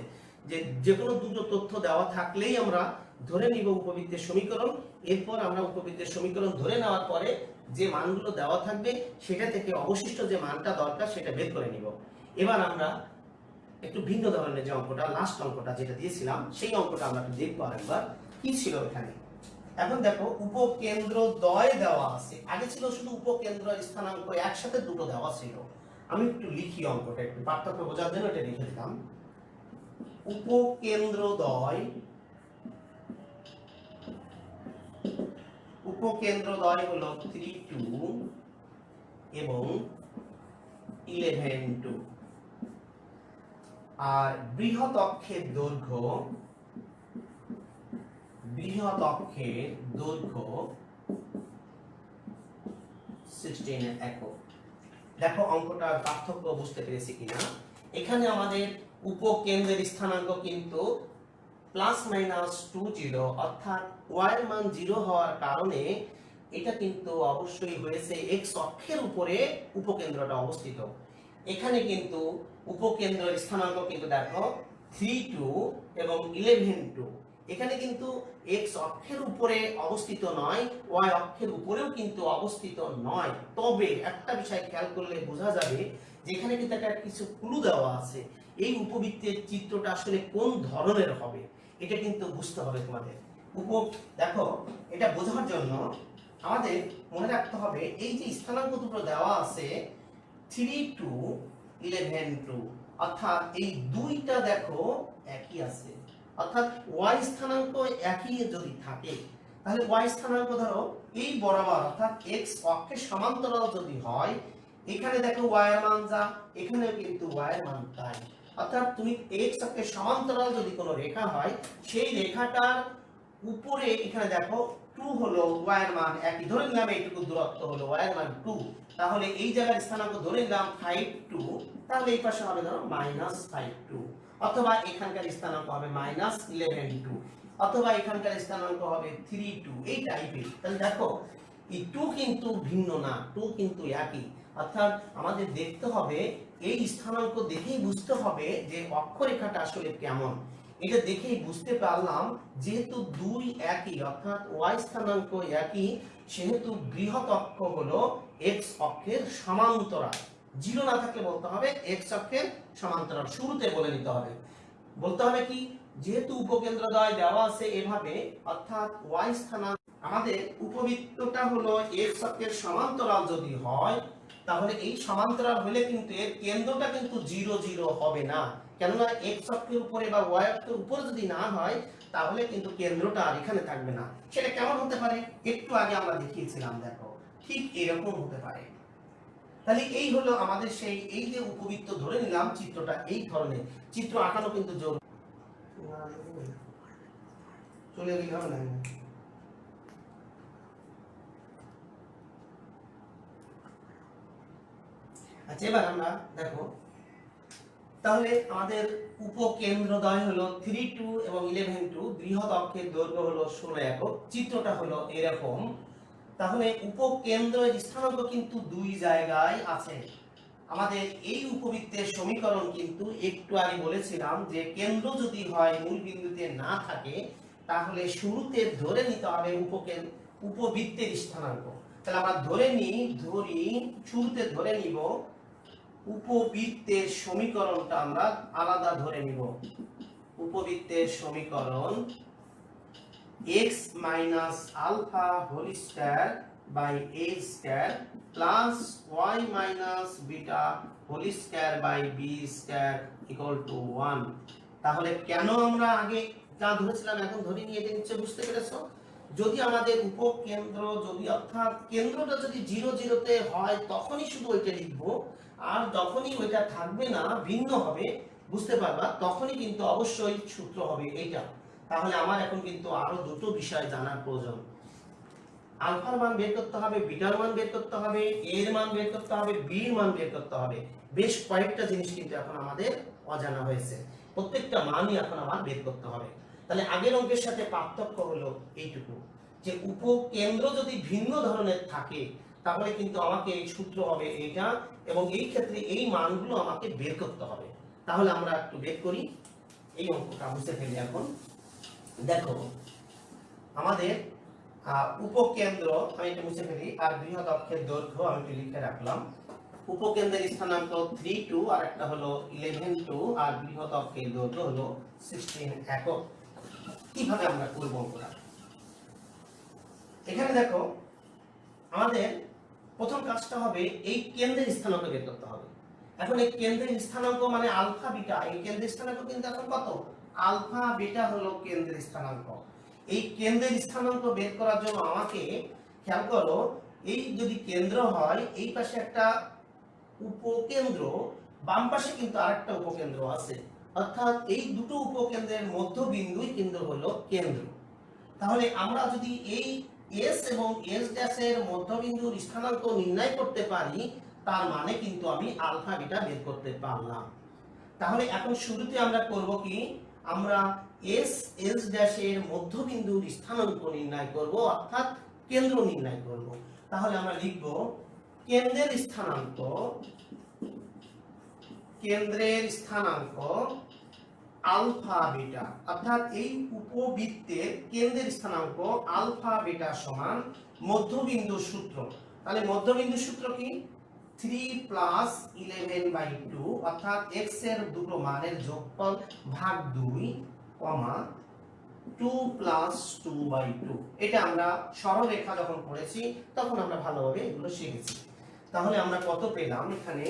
যে কোনো দুটো তথ্য দেওয়া থাকলেই আমরা ধরে নিব উপবৃত্তের সমীকরণ। এরপর আমরা উপবৃত্তের সমীকরণ ধরে নেওয়ার পরে যে মানগুলো দেওয়া থাকবে সেটা থেকে অবশিষ্ট যে মানটা দরকার সেটা বের করে নিব। এবার আমরা একটু ভিন্ন ধরনের যে অঙ্কটা, লাস্ট অঙ্কটা যেটা দিয়েছিলাম, সেই অঙ্কটা আমরা দেখবো আরেকবার কি ছিল এখানে। এখন দেখো উপকেন্দ্র দ্বয় দেওয়া আছে, আগে ছিল শুধু উপকেন্দ্র স্থানাঙ্ক একসাথে দুটো দেওয়া ছিল। আমি একটু লিখি অঙ্কটা, একটু পার্থক্য বোঝার জন্য এটা লিখে দিলাম। উপকেন্দ্র দ্বয় হলো 3, 2 এবং 11, 2। আর বৃহৎ অক্ষের দৈর্ঘ্য 16 একক। দেখো অঙ্কটার পার্থক্য বুঝতে পেরেছি কিনা। এখানে আমাদের উপকেন্দ্রের স্থানাঙ্ক কিন্তু +-20, অর্থাৎ y এর মান 0 হওয়ার কারণে এটা কিন্তু অবশ্যই হয়েছে x অক্ষের উপরে উপকেন্দ্রটা অবস্থিত। এখানে কিন্তু উপকেন্দ্রের স্থানাঙ্ক কিন্তু দেখো 3, 2 এবং 11, 2। এখানে কিন্তু x অক্ষের উপরে অবস্থিত নয়, y অক্ষের উপরেও কিন্তু অবস্থিত নয়। তবে একটা বিষয় খেয়াল করলে বোঝা যাবে যে এখানে কিন্তু একটা কিছু ক্লু দেওয়া আছে, এই উপবৃত্তের চিত্রটা আসলে কোন ধরনের হবে এটা কিন্তু বুঝতে হবে তোমাদের। দেখো এটা বোঝার জন্য আমাদের মনে রাখতে হবে এই যে স্থানাঙ্ক দুটো দেওয়া আছে 3, 2, 11, 2, অর্থাৎ এই দুইটা দেখো একই আছে, অর্থাৎ y স্থানাঙ্ক একই যদি থাকে তাহলে y স্থানাঙ্ক ধরো এই বরাবর অর্থাৎ x অক্ষের সমান্তরাল যদি হয়, এখানে দেখো y এর মান যা, এখানেও কিন্তু y এর মান তাই। অর্থাৎ তুমি x অক্ষের সমান্তরাল যদি কোনো রেখা হয়, সেই রেখাটার উপরে এখানে দেখো 2 হলো y এর মান একই, ধরে নিলাম এইটুকু দূরত্ব হলো y এর মান 2, তাহলে এই জায়গার স্থানাঙ্ক ধরে নিলাম 5 2, তাহলে এই পাশে হবে ধরো -5 2, অথবা এখানকার স্থানাঙ্ক হবে -11 2, অথবা এখানকার স্থানাঙ্ক হবে 3 2, এই টাইপের। তাহলে দেখো এই 2 কিন্তু ভিন্ন না, 2 কিন্তু একই। অর্থাৎ আমাদের দেখতে হবে এই স্থানাঙ্ক দেখেই বুঝতে হবে যে অক্ষরেখাটা আসলে কেমন। এটা দেখেই বুঝতে পারলাম যেহেতু দুই একই অর্থাৎ y স্থানাঙ্ক একই, সেহেতু বৃহৎ অক্ষ হলো x অক্ষের সমান্তরাল। জিরো না থাকলে বলতে হবে x অক্ষের সমান্তরাল, শুরুতে বলে নিতে হবে। বলতে হবে কি, যেহেতু উপকেন্দ্রদ্বয় দেওয়া আছে এভাবে, অর্থাৎ y স্থানাঙ্ক আমাদের উপবৃত্তটা হলো x অক্ষের সমান্তরাল যদি হয়, তাহলে এই সমান্তরাল হলে কিন্তু এর কেন্দ্রটা কিন্তু 0 0 হবে না, কেননা x অক্ষের উপরে বা y অক্ষের উপরে যদি না হয় তাহলে কিন্তু কেন্দ্রটা আর এখানে থাকবে না। সেটা কেমন হতে পারে একটু আগে আমরা দেখিয়েছিলাম, দেখো ঠিক এরকম হতে পারে। তাহলে এই হলো আমাদের সেই এই যে উপবৃত্ত ধরে নিলাম, চিত্রটা এই ধরনের। চিত্র আঁকানো কিন্তু জরুরি, চলে গেলে হবে না। আচ্ছা, এবার আমরা দেখো তাহলে আমাদের উপকেন্দ্রদ্বয় হলো 3 2 এবং 11 2, বৃহৎ অক্ষের দৈর্ঘ্য হলো 16 একক। চিত্রটা হলো এরকম। তাহলে উপকেন্দ্রের স্থানাঙ্ক কিন্তু দুই জায়গায় আছে। আমাদের এই উপবৃত্তের সমীকরণ কিন্তু একটু আগে বলেছিলাম যে কেন্দ্র যদি হয় মূল বিন্দুতে না থাকে, তাহলে শুরুতে ধরে নিতে হবে উপবৃত্তের স্থানাঙ্ক। তাহলে আমরা ধরি শুরুতে ধরে নিব উপবৃত্তের সমীকরণটা আমরা আলাদা ধরে নিব। উপবৃত্তের সমীকরণ x minus alpha whole square by a square plus y minus beta whole square by b square equal to 1। তাহলে কেন আমরা আগে যা ধরেছিলাম এখন ধরে নিয়ে এটা নিচে, বুঝতে পেরেছো? যদি আমাদের উপকেন্দ্র যদি অর্থাৎ কেন্দ্রটা যদি 0 0 তে হয় তখনই শুধু ওইটা লিখবো, আর যখনই ওইটা থাকবে না ভিন্ন হবে, বুঝতে পারবা, তখনই কিন্তু অবশ্যই সূত্র হবে এইটা। তাহলে আমার এখন কিন্তু আরো দুটো বিষয় জানার প্রয়োজন। আলফার মান বের করতে হবে, বিটার মান বের করতে হবে, এ এর মান বের করতে হবে, বি এর মান বের করতে হবে। বেশ কয়েকটা জিনিস কিন্তু এখন আমাদের অজানা হয়েছে, প্রত্যেকটা মানই এখন আমার বের করতে হবে। তাহলে আগের অঙ্কের সাথে পার্থক্য হলো এইটুকু, যে উপকেন্দ্র যদি ভিন্ন ধরনের থাকে তাহলে কিন্তু আমাকে এই সূত্র হবে এটা, এবং এই ক্ষেত্রে এই মানগুলো আমাকে বের করতে হবে। তাহলে আমরা একটু বের করি, এই অঙ্কটা বুঝতে ফেলি। এখন দেখো আমাদের উপকেন্দ্র, আমি এটা মুছে ফেলি, আর বৃহৎ অক্ষের দৈর্ঘ্য আমি একটু লিখে রাখলাম। উপকেন্দ্রের স্থানাঙ্ক 3 2 আর একটা হলো 11 2, আর বৃহৎ অক্ষের দৈর্ঘ্য হলো 16 একক। কিভাবে আমরা করব অঙ্কটা? এখানে দেখো আমাদের প্রথম কাজটা হবে এই কেন্দ্রের স্থানাঙ্ক বের করতে হবে। এখন এই কেন্দ্রের স্থানাঙ্ক মানে আলফা বিটা, এই কেন্দ্রের স্থানাঙ্ক কিন্তু এখন কত? আলফা বিটা হলো কেন্দ্রের স্থানাঙ্ক। এই কেন্দ্রের স্থানাঙ্ক বের করার জন্য আমাকে খেয়াল করো, এই যদি কেন্দ্র হয় এই পাশে একটা উপকেন্দ্র, বাম পাশে কিন্তু আরেকটা উপকেন্দ্র আছে, অর্থাৎ এই দুটো উপকেন্দ্রের মধ্যবিন্দুই কিন্তু হলো কেন্দ্র। তাহলে আমরা যদি এই S এবং S ড্যাশ এর মধ্যবিন্দুর স্থানাঙ্ক নির্ণয় করতে পারি, তার মানে কিন্তু আমি আলফা বিটা বের করতে পারলাম। তাহলে এখন শুরুতে আমরা করব কি, আমরা S ড্যাশ এর মধ্যবিন্দুর স্থানাঙ্ক নির্ণয় করব, অর্থাৎ কেন্দ্র নির্ণয় করব। তাহলে আমরা লিখব কেন্দ্রের স্থানাঙ্ক আলফা বিটা, অর্থাৎ এই উপবৃত্তের কেন্দ্রের স্থানাঙ্ক আলফা বিটা সমান মধ্যবিন্দুর সূত্র। তাহলে মধ্যবিন্দুর সূত্র কি? 3 প্লাস 11/2, অর্থাৎ x এর দুটো মানের যোগফল ভাগ 2 কমা 2 প্লাস 2/2। এটা আমরা সরলরেখা যখন পড়েছি তখন আমরা ভালোভাবে এগুলো শিখেছি। তাহলে আমরা কত পেলাম এখানে?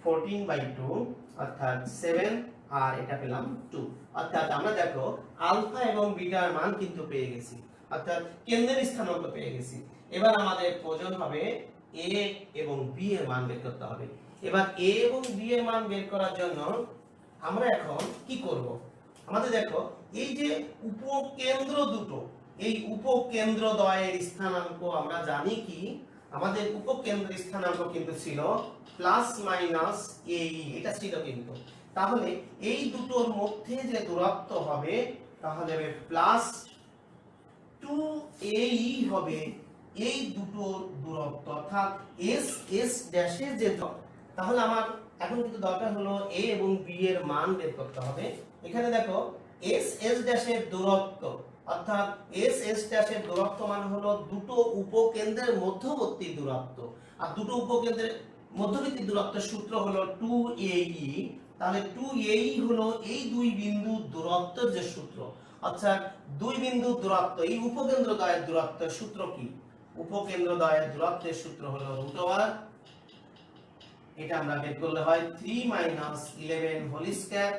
14/2 অর্থাৎ 7 আর এটা পেলাম 2। অর্থাৎ আমরা দেখো আলফা এবং বিটার মান কিন্তু পেয়ে গেছি, অর্থাৎ কেন্দ্রের স্থানাঙ্ক পেয়ে গেছি। এবার আমাদের প্রয়োজন হবে a এবং b এর মান বের করতে হবে। এবার a এবং b এর মান বের করার জন্য আমরা এখন কি করব? আমাদের দেখো এই যে উপকেন্দ্র দুটো, এই উপকেন্দ্রদ্বয়ের স্থানাঙ্ক আমরা জানি কি, আমাদের উপকেন্দ্রের স্থানাঙ্ক কিন্তু ছিল প্লাস মাইনাস ae, এটা ছিল কিন্তু। তাহলে এই দুটোর মধ্যে যে দূরত্ব হবে তাহলে প্লাস 2ae হবে এই দুটোর দূরত্ব, অর্থাৎ s s ড্যাশের যে, তাহলে আমার এখন কিন্তু দরকার হলো a এবং b এর মান বের করতে হবে। এখানে দেখো s s ড্যাশের দূরত্ব, অর্থাৎ s s ড্যাশের দূরত্ব মানে হলো দুটো উপকেন্দ্রের মধ্যবর্তী দূরত্ব, আর দুটো উপকেন্দ্রের মধ্যবর্তী দূরত্বের সূত্র হলো 2ae। তাহলে 2ae হলো এই দুই বিন্দুর দূরত্বের যে সূত্র, অর্থাৎ দুই বিন্দুর দূরত্ব, এই উপকেন্দ্রদ্বয়ের দূরত্বের সূত্র কি? উপকেন্দ্রদ্বয়ের দূরত্বের সূত্র হলো √, এটা আমরা বের করলে হয় 3 - 11 whole square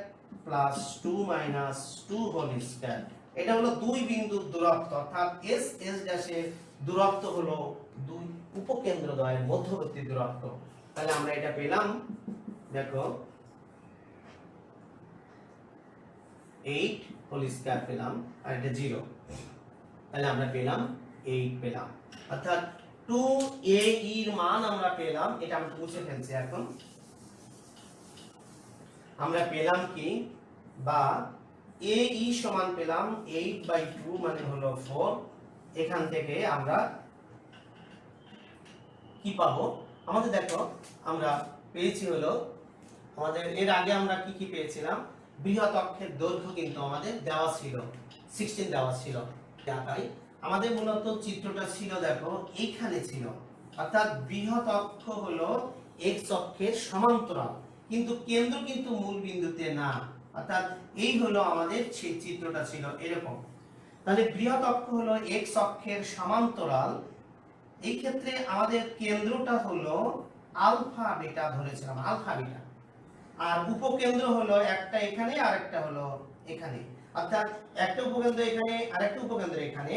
plus 2 - 2 whole square. এটা হলো দুই বিন্দুর দূরত্ব, অর্থাৎ s s ড্যাশের দূরত্ব হলো দুই উপকেন্দ্রদ্বয়ের মধ্যবর্তী দূরত্ব। তাহলে আমরা এটা পেলাম, দেখো 8 হোল স্কয়ার পেলাম, আর এটা 0, তাহলে আমরা পেলাম 8 পেলাম, অর্থাৎ 2ae এর মান আমরা পেলাম। এটা আমরা মুছে ফেলছি। এখন আমরা পেলাম কি, বা ae সমান পেলাম 8/2 মানে হলো 4। এখান থেকে আমরা কি পাবো? আমাদের দেখো আমরা পেয়েছি হলো, আমাদের এর আগে আমরা কি কি পেয়েছিলাম, বৃহৎ অক্ষের দৈর্ঘ্য কিন্তু আমাদের দেওয়া ছিল 16 দেওয়া ছিল। তাই আমাদের মূলত চিত্রটা ছিল, দেখো এইখানে ছিল, অর্থাৎ বৃহৎ অক্ষ হলো x অক্ষের সমান্তরাল, কিন্তু কেন্দ্র কিন্তু মূল বিন্দুতে না, অর্থাৎ এই হলো আমাদের সেই চিত্রটা ছিল এরকম। তাহলে বৃহৎ অক্ষ হলো x অক্ষের সমান্তরাল, এই ক্ষেত্রে আমাদের কেন্দ্রটা হলো আলফা বিটা ধরেছিলাম, আলফা বিটা, আর উপকেন্দ্র হলো একটা এখানে আর একটা হলো এখানে, অর্থাৎ একটা উপকেন্দ্র এখানে আর একটা উপকেন্দ্র এখানে,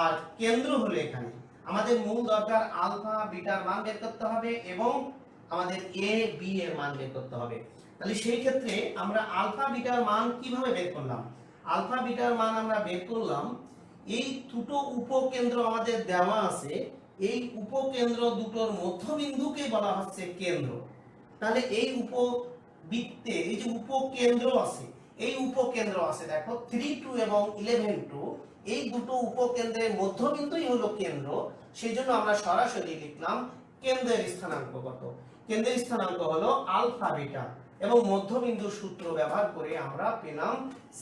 আর কেন্দ্র হলো এখানে। আমাদের মূল দরকার আলফা বিটার মান বের করতে হবে এবং আমাদের a b এর মান বের করতে হবে। তাহলে সেই ক্ষেত্রে আমরা আলফা বিটার মান কিভাবে বের করলাম? আলফা বিটার মান আমরা বের করলাম, এই দুটো উপকেন্দ্র আমাদের দেওয়া আছে, এই উপকেন্দ্র দুটোর মধ্যবিন্দুকে বলা হচ্ছে কেন্দ্র। তাহলে এই উপবৃত্তে এই যে উপকেন্দ্র আছে, এই উপকেন্দ্র আছে দেখো 3, 2 এবং 11, 2, এই দুটো উপকেন্দ্রের মধ্যবিন্দুই হলো কেন্দ্র। সেজন্য আমরা সরাসরি লিখলাম কেন্দ্রের স্থানাঙ্ক কত? কেন্দ্রের স্থানাঙ্ক হলো আলফা বিটা, এবং মধ্যবিন্দুর সূত্র ব্যবহার করে আমরা পেলাম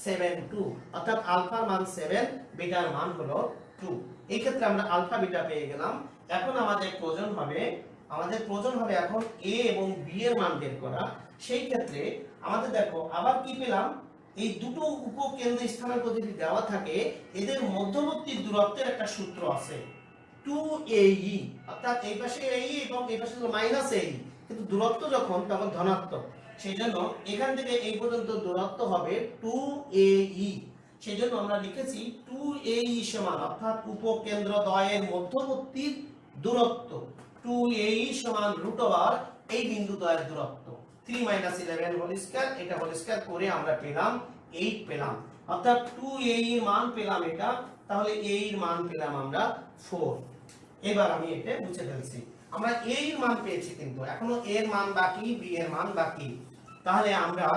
7, 2, অর্থাৎ আলফার মান 7, বিটার মান হলো 2। এই ক্ষেত্রে আমরা আলফা বিটা পেয়ে গেলাম। এখন আমাদের প্রয়োজন হবে এখন a এবং b এর মান বের করা। সেই ক্ষেত্রে আমাদের দেখো আবার কি পেলাম, এই দুটো উপকেন্দ্র স্থানাঙ্ক যদি দেওয়া থাকে, এদের মধ্যবর্তী দূরত্বের একটা সূত্র আছে 2ae, অর্থাৎ এই পাশে ae এবং এই পাশে হলো -ae, কিন্তু দূরত্ব যখন তখন ধনাত্মক, সেজন্য এখান থেকে এই পর্যন্ত দূরত্ব হবে 2ae। সেজন্য আমরা লিখেছি 2ae সমান, অর্থাৎ উপকেন্দ্র দ্বয়ের মধ্যবর্তী দূরত্ব 2ae সমান √, এই বিন্দু দ্বয়ের দূরত্ব 3 - 11 হোল স্কয়ার, এটা হোল স্কয়ার করে আমরা পেলাম 8 পেলাম, অর্থাৎ 2ae এর মান পেলাম এটা। তাহলে a এর মান পেলাম আমরা 4। এবার আমি এটা মুছে ফেলছি। আমরা a এর মান পেয়েছি, কিন্তু এখনো a এর মান বাকি, b এর মান বাকি। তাহলে আমরা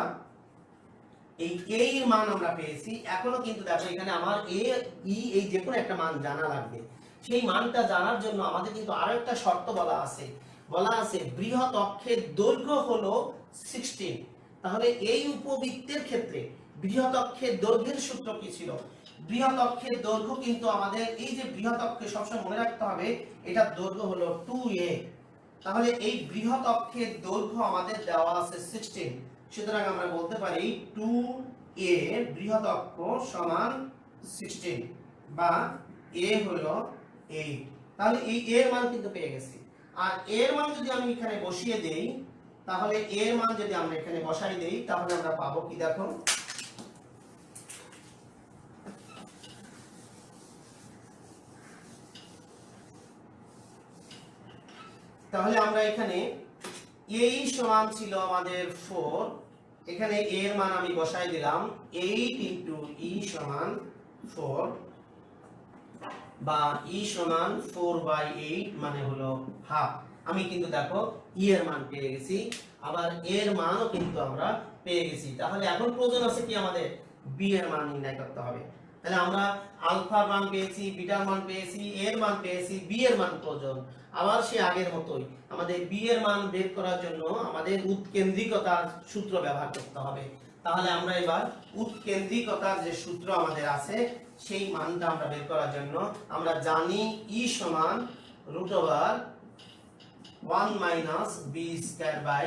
এই a এর মান আমরা পেয়েছি, এখনো কিন্তু দেখো এখানে আমার a e এই যে কোনো একটা মান জানা লাগবে। সেই মানটা জানার জন্য আমাদের কিন্তু আরো একটা শর্ত বলা আছে বৃহৎ অক্ষের দৈর্ঘ্য হলো 16। তাহলে এই উপবৃত্তের ক্ষেত্রে বৃহৎ অক্ষের দৈর্ঘ্যের সূত্র কি ছিল? বৃহৎ অক্ষের দৈর্ঘ্য কিন্তু আমাদের এই যে বৃহৎ অক্ষে সবসময় মনে রাখতে হবে এটার দৈর্ঘ্য হলো 2a। তাহলে এই বৃহৎ অক্ষের দৈর্ঘ্য আমাদের দেওয়া আছে 16, সুতরাং আমরা বলতে পারি 2a বৃহৎ অক্ষ সমান 16, বা a হলো 8। তাহলে এই এর মান কিন্তু পেয়ে গেছি, আর এর মান যদি আমি এখানে বসিয়ে দেই তাহলে এর মান যদি আমরা এখানে বসাই দেই তাহলে আমরা পাবো কি দেখো, তাহলে আমরা এখানে এই সমান ছিল আমাদের 4, এখানে এর মান আমি বসাই দিলাম 8 ইনটু ই সমান 4 বা ই সমান 4/8 মানে হলো হাফ। আমি কিন্তু দেখো ই এর মান পেয়ে গেছি, আবার এর মানও কিন্তু আমরা পেয়ে গেছি। তাহলে এখন প্রয়োজন আছে কি আমাদের বি এর মান নির্ণয় করতে হবে। তাহলে আমরা আলফার মান পেয়েছি, বিটার মান পেয়েছি, এর মান পেয়েছি, বি এর মান প্রয়োজন। আবার সে আগের মতোই আমাদের বি এর মান বের করার জন্য আমাদের উৎকেন্দ্রিকতার সূত্র ব্যবহার করতে হবে। তাহলে আমরা এবার উৎকেন্দ্রিকতার যে সূত্র আমাদের আছে সেই মানটা আমরা বের করার জন্য আমরা জানি ই সমান √1 minus B square by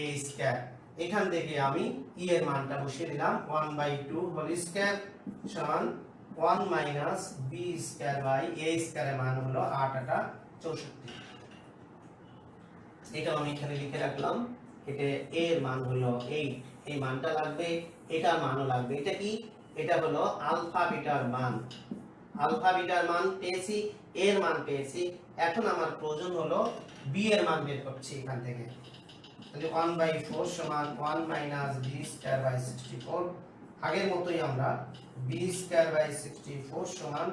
A square. এখান থেকে আমি ই এর মানটা বসিয়ে দিলাম 1/2 হোল স্কয়ার সমান 1 মাইনাস বি স্কয়ার বাই এ স্কয়ারের মান হলো 8 64। এটা আমি এখানে লিখে রাখলাম। এটা এর মান হলো 8, এই মানটা লাগবে, এটার মানও লাগবে। এটা কি, এটা হলো আলফা বিটার মান। আলফা বিটার মান পেয়েছি, এর মান পেয়েছি, এখন আমার প্রয়োজন হলো বি এর মান বের করছি এখান থেকে। তাহলে 1/4 সমান 1 মাইনাস বি স্কয়ার বাই 64। আগের মতোই আমরা বি স্কয়ার বাই 64 সমান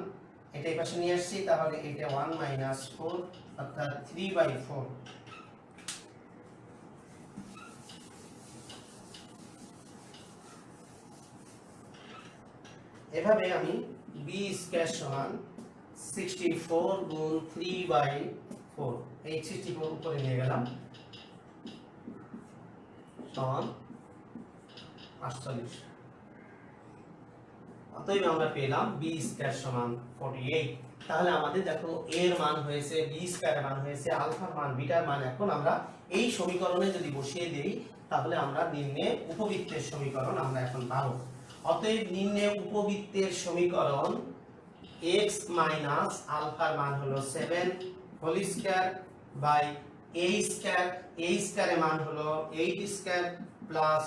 এটা এই পাশে নিয়ে আসছি, তাহলে এটা 1 মাইনাস 4 অর্থাৎ 3/4। এভাবে আমি বি স্কয়ার সমান 64 গুণ 3/4, এই 64 উপরে নিয়ে গেলাম সমান 48। অতএব আমরা পেলাম বি স্কয়ার সমান 48। তাহলে আমাদের দেখো এর মান হয়েছে, বি স্কয়ারের মান হয়েছে, আলফার মান, বিটার মান এখন আমরা এই সমীকরণে যদি বসিয়ে দেই তাহলে আমরা নির্ণয় উপবৃত্তের সমীকরণ আমরা এখন পাবো। অতএব নির্ণয় উপবৃত্তের সমীকরণ x মাইনাস আলফার মান হলো 7 whole square by a square, a স্কয়ারের মান হলো 8 square plus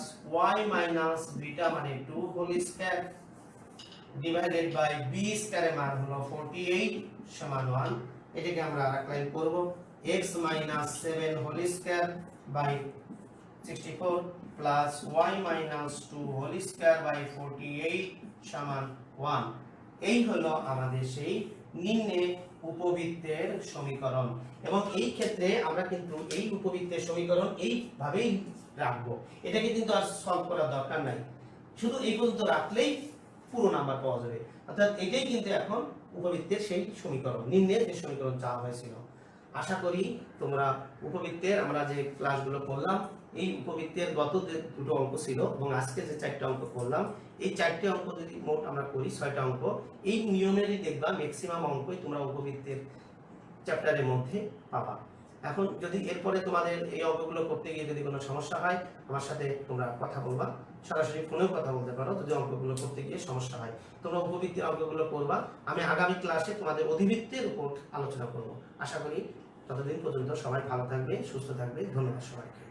y minus beta মানে 2 whole square divided by b স্কয়ারের মান হলো 48 সমান 1। এটাকে আমরা আরেক লাইন করব, x minus 7 whole square by 64 plus y minus 2 whole square by 48 সমান 1। এই হলো আমাদের সেই নিম্নে উপবৃত্তের সমীকরণ। এবং এই ক্ষেত্রে আমরা কিন্তু এই উপবৃত্তের সমীকরণ এইভাবেই রাখবো, এটাকে কিন্তু আর সলভ করার দরকার নাই, শুধু এই পর্যন্ত রাখলেই পুরো নাম্বার পাওয়া যাবে। অর্থাৎ এটাই কিন্তু এখন উপবৃত্তের সেই সমীকরণ, নিম্নের যে সমীকরণ চাওয়া হয়েছিল। আশা করি তোমরা উপবৃত্তের আমরা যে ক্লাসগুলো করলাম, এই উপবৃত্তের গত যে দুটো অঙ্ক ছিল এবং আজকে যে 4টা অঙ্ক করলাম, এই 4টে অঙ্ক যদি মোট আমরা করি 6টা অঙ্ক, এই নিয়মেরই দেখবা ম্যাক্সিমাম অঙ্কই তোমরা উপবৃত্তের চ্যাপ্টারের মধ্যে পাবা। এখন যদি এরপরে তোমাদের এই অঙ্কগুলো করতে গিয়ে যদি কোনো সমস্যা হয় আমার সাথে তোমরা কথা বলবা, সরাসরি ফোনেও কথা বলতে পারো। যদি অঙ্কগুলো করতে গিয়ে সমস্যা হয় তোমরা উপবৃত্তির অঙ্কগুলো করবা, আমি আগামী ক্লাসে তোমাদের অধিবৃত্তের উপর আলোচনা করব। আশা করি ততদিন পর্যন্ত সবাই ভালো থাকবে, সুস্থ থাকবে। ধন্যবাদ সবাইকে।